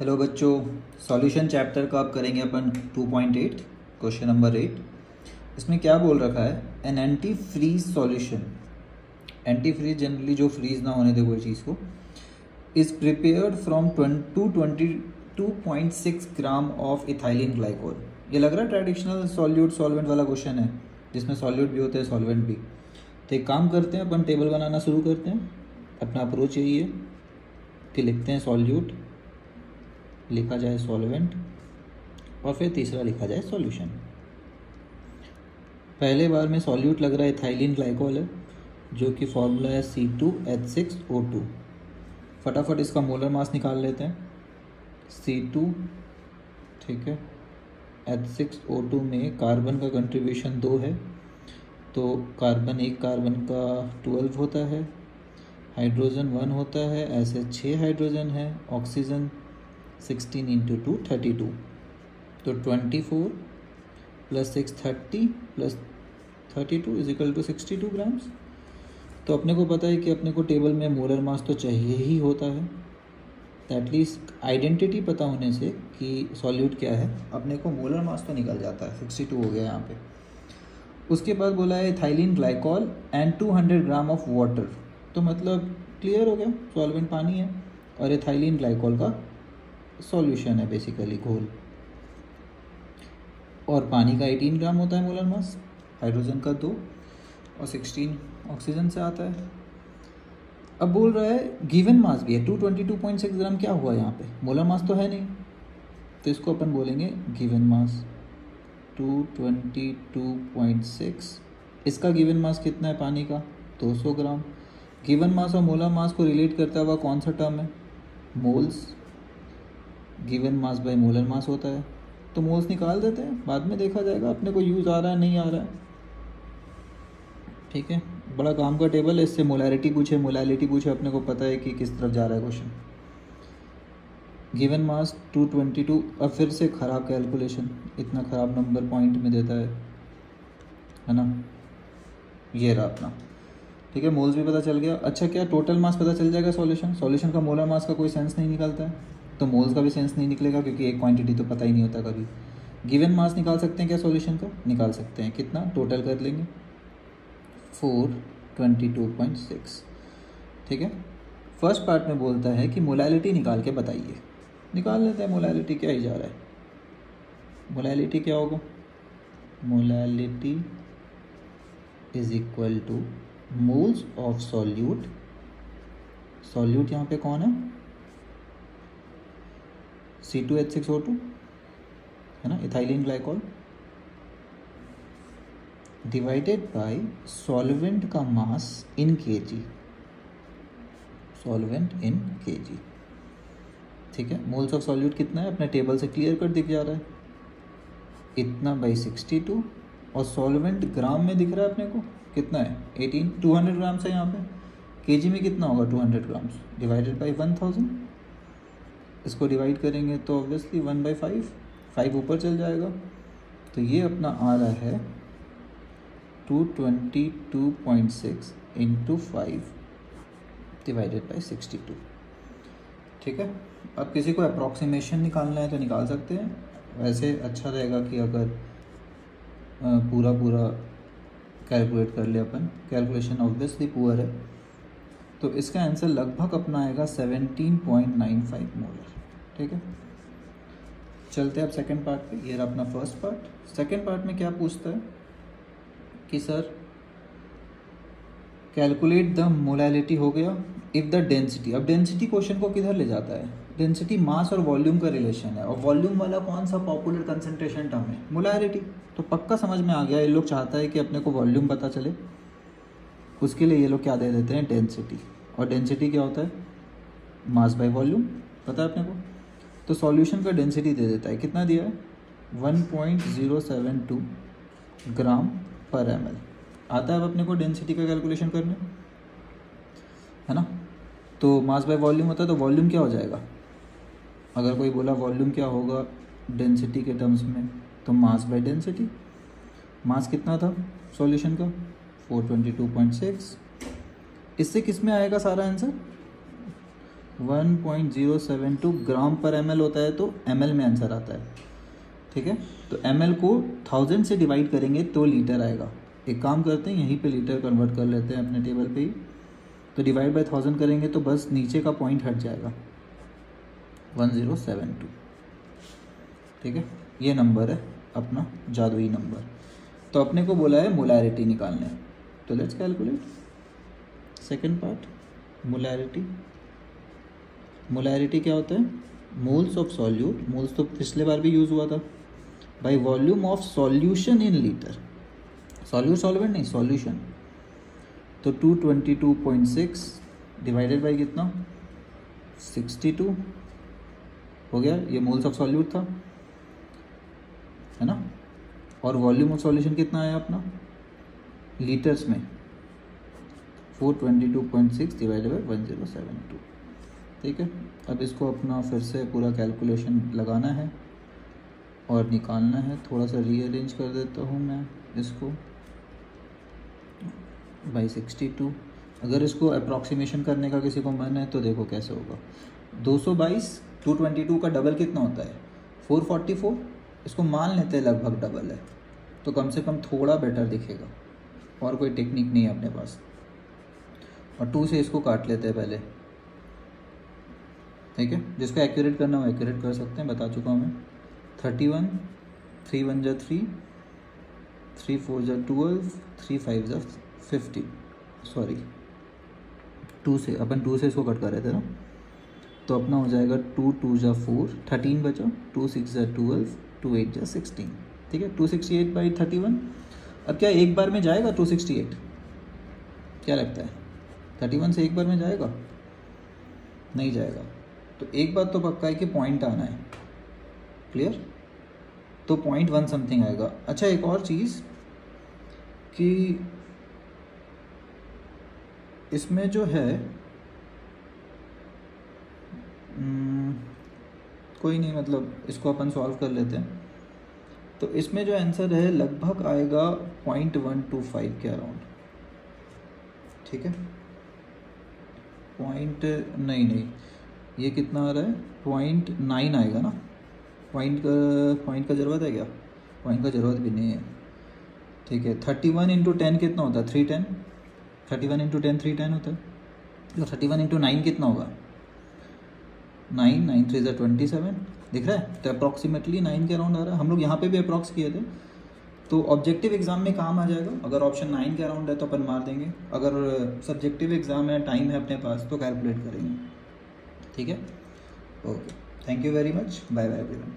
Hello बच्चों, solution chapter का अब करेंगे अपन 2.8 क्वेश्चन नंबर 8। इसमें क्या बोल रखा है, an anti freeze solution. Anti freeze generally जो फ्रीज ना होने दे कोई चीज़ को, is prepared from 22.6 gram of ethylene glycol. ये लग रहा है ट्रेडिशनल सॉल्यूट सॉल्वेंट वाला क्वेश्चन है, जिसमें सॉल्यूट भी होते हैं सॉल्वेंट भी। तो एक काम करते हैं, अपन टेबल बनाना शुरू करते हैं। अपना अप्रोच यही है कि लिखते हैं सॉल्यूट, लिखा जाए सॉल्वेंट, और फिर तीसरा लिखा जाए सॉल्यूशन। पहले बार में सॉल्यूट लग रहा है इथाइलिन ग्लाइकोल है, जो कि फॉर्मूला है C2H6O2। फटाफट इसका मोलर मास निकाल लेते हैं। C2, ठीक है, H6O2 में कार्बन का कंट्रीब्यूशन 2 है, तो एक कार्बन का 12 होता है, हाइड्रोजन 1 होता है, ऐसे 6 हाइड्रोजन है, ऑक्सीजन 16 × 2 32, तो 24 + 6 30 + 32 = 62 ग्राम्स। तो अपने को पता है कि अपने को टेबल में मोलर मास तो चाहिए ही होता है, एटलीस्ट आइडेंटिटी पता होने से कि सॉल्यूट क्या है, अपने को मोलर मास तो निकल जाता है। 62 हो गया यहाँ पे। उसके बाद बोला है ethylene glycol and 200 gram of water, तो मतलब क्लियर हो गया, सॉल्वेंट पानी है और इथाइलिन ग्लाइकोल का सॉल्यूशन है बेसिकली घोल। और पानी का 18 ग्राम होता है मोलर मास, हाइड्रोजन का 2 और 16 ऑक्सीजन से आता है। अब बोल रहा है गिवन मास भी है 222.6 ग्राम। क्या हुआ यहाँ पे, मोलर मास तो है नहीं, तो इसको अपन बोलेंगे गिवन मास 222.6। इसका गिवन मास कितना है पानी का, 200 ग्राम। गिवन मास और मोलर मास को रिलेट करता हुआ कौन सा टर्म है, moles. Given mass by molar mass होता है, तो मोल्स निकाल देते हैं, बाद में देखा जाएगा अपने को यूज़ आ रहा है नहीं आ रहा है। ठीक है, बड़ा काम का टेबल है, इससे मोलैरिटी पूछे, अपने को पता है कि किस तरफ जा रहा है क्वेश्चन। Given mass 222। अब फिर से ख़राब कैलकुलेशन, इतना ख़राब नंबर पॉइंट में देता है ना। ये रहा अपना, ठीक है, मोल्स भी पता चल गया। अच्छा, क्या टोटल मास पता चल जाएगा सॉल्यूशन का मोलर मास का कोई सेंस नहीं निकलता है, तो मोल्स का भी सेंस नहीं निकलेगा, क्योंकि एक क्वांटिटी तो पता ही नहीं होता कभी। गिवन मास निकाल सकते हैं क्या सॉल्यूशन का, निकाल सकते हैं। कितना, टोटल कर लेंगे 422.6। ठीक है, फर्स्ट पार्ट में बोलता है कि मोलैलिटी निकाल के बताइए। निकाल लेते हैं मोलैलिटी, क्या ही जा रहा है। मोलैलिटी क्या होगा, molality is equal two moles of solute. Solute यहाँ पे कौन है, C2H6O2 है ना, ethylene glycol, divided by solvent का मास इन kg, सॉल्वेंट इन kg। ठीक है, मोल्स ऑफ सॉल्यूट कितना है, अपने टेबल से क्लियर कर दिख जा रहा है, इतना बाई 62, और सॉल्वेंट ग्राम में दिख रहा है अपने को कितना है, 18, 200 ग्राम्स है यहाँ पे। kg में कितना होगा, 200 ग्राम्स डिवाइडेड बाई 1000। इसको डिवाइड करेंगे तो ऑब्वियसली 1/5, 5 ऊपर चल जाएगा, तो ये अपना आ रहा है 222.6 × 5 डिवाइडेड बाई 62। ठीक है, अब किसी को अप्रॉक्सीमेशन निकालना है तो निकाल सकते हैं। वैसे अच्छा रहेगा कि अगर पूरा कैलकुलेट कर ले अपन, कैलकुलेशन ऑब्वियसली पुअर है, तो इसका आंसर लगभग अपना आएगा 17.95 मोलर। ठीक है, चलते हैं अब सेकंड पार्ट पे। ये रहा अपना फर्स्ट पार्ट। सेकंड पार्ट में क्या पूछता है कि सर कैलकुलेट द मोलैलिटी हो गया इफ़ द डेंसिटी। अब डेंसिटी क्वेश्चन को किधर ले जाता है, डेंसिटी मास और वॉल्यूम का रिलेशन है, और वॉल्यूम वाला कौन सा पॉपुलर कंसंट्रेशन टर्म है, मोलैलिटी। तो पक्का समझ में आ गया, ये लोग चाहता है कि अपने को वॉल्यूम पता चले, उसके लिए ये लोग क्या दे देते हैं, डेंसिटी। और डेंसिटी क्या होता है, मास बाय वॉल्यूम, पता है अपने को। तो सॉल्यूशन का डेंसिटी दे देता है, कितना दिया है, 1.072 ग्राम पर ml आता है। अब अपने को डेंसिटी का कैलकुलेशन करने है ना, तो मास बाय वॉल्यूम होता है, तो वॉल्यूम क्या हो जाएगा, अगर कोई बोला वॉल्यूम क्या होगा डेंसिटी के टर्म्स में, तो मास बाय डेंसिटी। मास कितना था सॉल्यूशन का, 422.6। इससे किस में आएगा सारा आंसर, 1.072 ग्राम पर ml होता है तो ml में आंसर आता है, ठीक है। तो ml को 1000 से डिवाइड करेंगे तो लीटर आएगा। एक काम करते हैं, यहीं पे लीटर कन्वर्ट कर लेते हैं अपने टेबल पे ही। तो डिवाइड बाय 1000 करेंगे तो बस नीचे का पॉइंट हट जाएगा, 1072, ठीक है। ये नंबर है अपना जादुई नंबर। तो अपने को बोला है मोलैरिटी निकालने, तो let's calculate second part. Molarity क्या होता है? मोल्स ऑफ सॉल्यूट, मोल्स तो पिछले बार भी यूज़ हुआ था, by volume of solution in litre. Solute solvent नहीं, सॉल्यूशन। तो 222.6 डिवाइडेड बाई कितना, 62 हो गया। ये मोल्स ऑफ सॉल्यूट था, है ना। और वॉल्यूम ऑफ सॉल्यूशन कितना आया अपना लीटर्स में, 422.6 डिवाइडेड बाई 1072, ठीक है। अब इसको अपना फिर से पूरा कैलकुलेशन लगाना है और निकालना है। थोड़ा सा रीअरेंज कर देता हूँ मैं इसको, बाई 62। अगर इसको अप्रॉक्सीमेशन करने का किसी को मन है तो देखो कैसे होगा। 222 222 का डबल कितना होता है, 444। इसको मान लेते हैं लगभग डबल है, तो कम से कम थोड़ा बेटर दिखेगा। और कोई टेक्निक नहीं है अपने पास। और 2 से इसको काट लेते हैं पहले, ठीक है। जिसको एक्यूरेट करना हो एक्यूरेट कर सकते हैं, बता चुका हूँ मैं। 31, 3 1 जा 3, 3 4 जा 12, 3 5 जा 50, सॉरी 2 से, अपन 2 से इसको कट कर रहे थे ना। तो अपना हो जाएगा 2 2 जा 4, 13 बचा, 2 6 जा 12, 2 8 जा 16, ठीक है। 268 बाई 31। अब क्या एक बार में जाएगा 268? क्या लगता है 31 से एक बार में जाएगा? नहीं जाएगा। तो एक बात तो पक्का है कि पॉइंट आना है, क्लियर। तो 0.1 समथिंग आएगा। अच्छा एक और चीज़ कि इसमें जो है कोई नहीं, मतलब इसको अपन सॉल्व कर लेते हैं। तो इसमें जो आंसर है लगभग आएगा 0.125 के अराउंड, ठीक है। नहीं ये कितना आ रहा है, 0.9 आएगा ना। पॉइंट का ज़रूरत है क्या? पॉइंट का ज़रूरत भी नहीं है, ठीक है। 31 × 10 कितना होता है, 310। 31 × 10 310 होता है। तो 31 × 9 कितना होगा, 9 9 3 ज़ा 27, दिख रहा है। तो अप्रॉक्सीमेटली 9 के अराउंड आ रहा है। हम लोग यहाँ पे भी अप्रॉक्स किए थे, तो ऑब्जेक्टिव एग्जाम में काम आ जाएगा। अगर ऑप्शन 9 के अराउंड है तो अपन मार देंगे, अगर सब्जेक्टिव एग्जाम है, टाइम है अपने पास, तो कैलकुलेट करेंगे, ठीक है। Okay, thank you very much, bye bye everyone.